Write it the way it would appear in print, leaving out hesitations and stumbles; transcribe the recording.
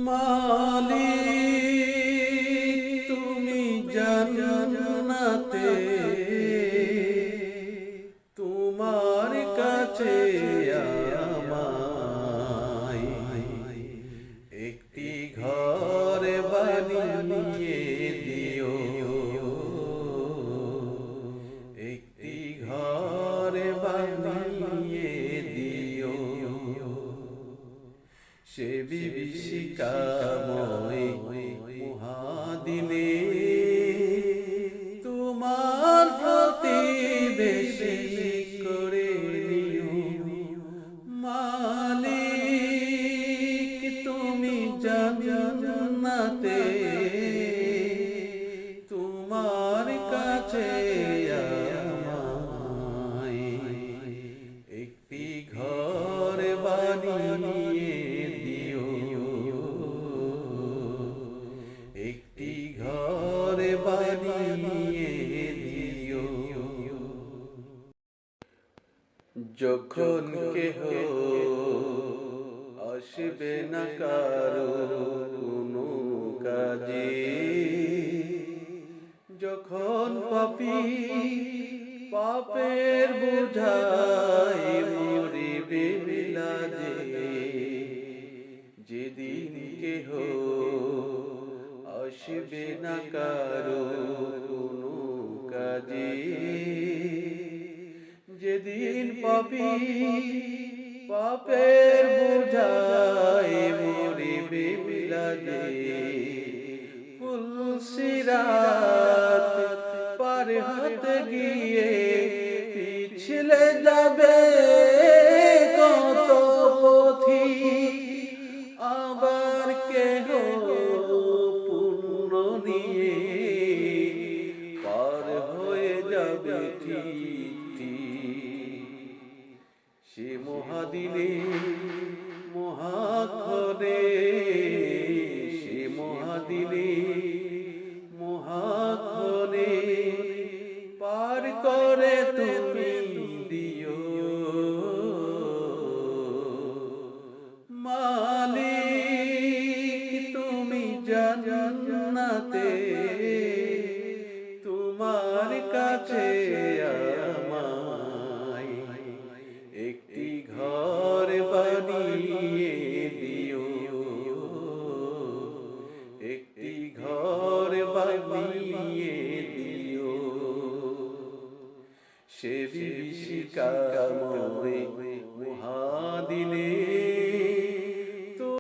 মালিক তুমি জান্নাতে, তোমার কাছে আমায় একটি ঘর বানিয়ে দিও, একটি ঘর বানিয়ে দিও। সে বিভীষিকাময় মহাদিনে তোমার প্রতিবেশী করে নিও। মালিক তুমি জান্নাতে, তোমার কাছে আমায় একটি ঘর বানিয়ে দিও, একটি ঘর বানিয়ে দিও। যখন কেহ আসবে না কারো কোনো কাজে, যখন পাপী পাপের বোঝায় মরিবে বিলাজে, যেদিন কেহ আসবে না কারো কোনো কাজে, যেদিন পাপী পাপের বোঝায় মরিবে বিলাজে, ফুলসিরাত পার হতে গিয়ে পিছলে যাবে কত পথি, আবার কেহ পুণ্য নিয়ে পার হয়ে যাবে ঠিক। সে মহাদিনে মহাক্ষণে, সে মহাদিনে মহাক্ষণে পার করে তুমি দিও। মালিক তুমি জান্নাতে, তোমার কাছে আমায় একটি ঘর বানিয়ে দিও, একটি ঘর বানিয়ে দিও। সে বিভীষিকাময়